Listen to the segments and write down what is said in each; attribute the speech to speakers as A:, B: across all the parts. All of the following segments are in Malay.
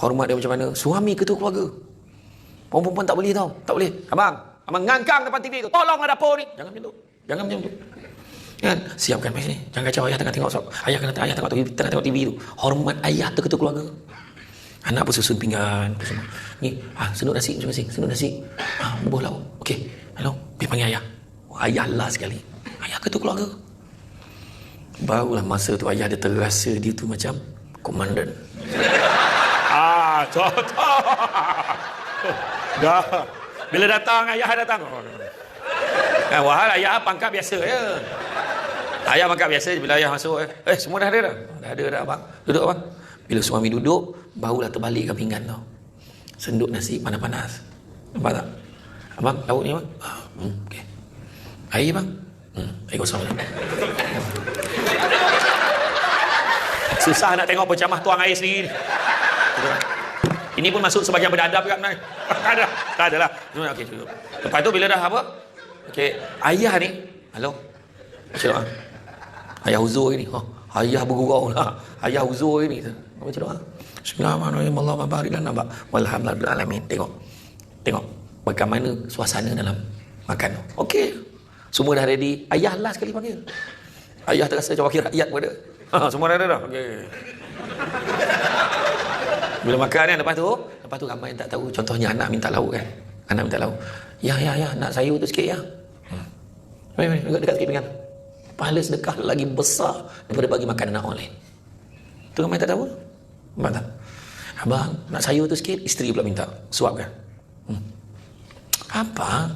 A: Hormat dia macam mana? Suami ketua keluarga. Perempuan tak boleh tau. Tak boleh. Abang ngangkang depan TV tu. Tolonglah dapur ni. Jangan macam tu. Jangan macam tu. Kan? Siapkan mai sini. Jangan kacau, ayah tengah tengok. Ayah tengok TV tu. Hormat ayah tu ketua keluarga. Anak pun susun pinggan. Semua. Ni, senut nasi masing-masing. Senut nasi. Bubuh lauk. Okey. Hello. Pergi panggil ayah. Ayah last sekali. Ayah ketua keluarga. Barulah masa tu ayah dia terasa dia tu macam komandan. Contoh. Dah. Bila datang, ayah datang. Wahal ayah pangkat biasa je. Ayah pangkat biasa, bila ayah masuk, semua dah ada dah. Dah ada dah abang. Duduk abang. Bila suami duduk, barulah terbalikkan pinggan tu. Senduk nasi panas-panas. Nampak tak? Abang, lauk ni abang? Okey. Air bang? Air kosong. Susah nak tengok pecamah tuang air sendiri. Ini pun masuk sebagian beradab juga sebenarnya. Tak ada lah. Okey, cukup. Lepas tu bila dah apa? Okey, ayah ni, halo. Baca doa. Ayah uzur ni. Ayah bergurau lah. Ayah uzur ni. Baca doa. Bismillahirrahmanirrahim. Allahumma barik lana walhamdulillah alamin. Tengok bagaimana suasana dalam makan. Okey. Semua dah ready. Ayah last sekali panggil. Ayah terasa macam wakil rakyat pada. Semua dah ada dah. Okey. Bila makan kan, lepas tu ramai yang tak tahu. Contohnya anak minta lauk kan. Anak minta lauk. Ya, nak sayur tu sikit ya. Mari, dekat sikit pinggan. Pahala sedekah lagi besar daripada bagi makan anak orang lain. Tu ramai tak tahu. Nampak tak? Abang, nak sayur tu sikit, isteri pula minta. Suapkan. Apa?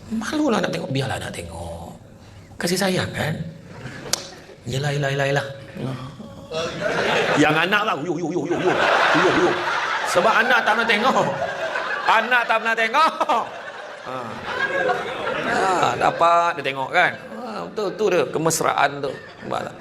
A: Malulah nak tengok. Biarlah nak tengok. Kasih sayang kan? Yelah. Yang anak lah, yo. Sebab anak tak pernah tengok. Dapat dia tengok kan. Betul tu dia kemesraan tu. Nampak tak?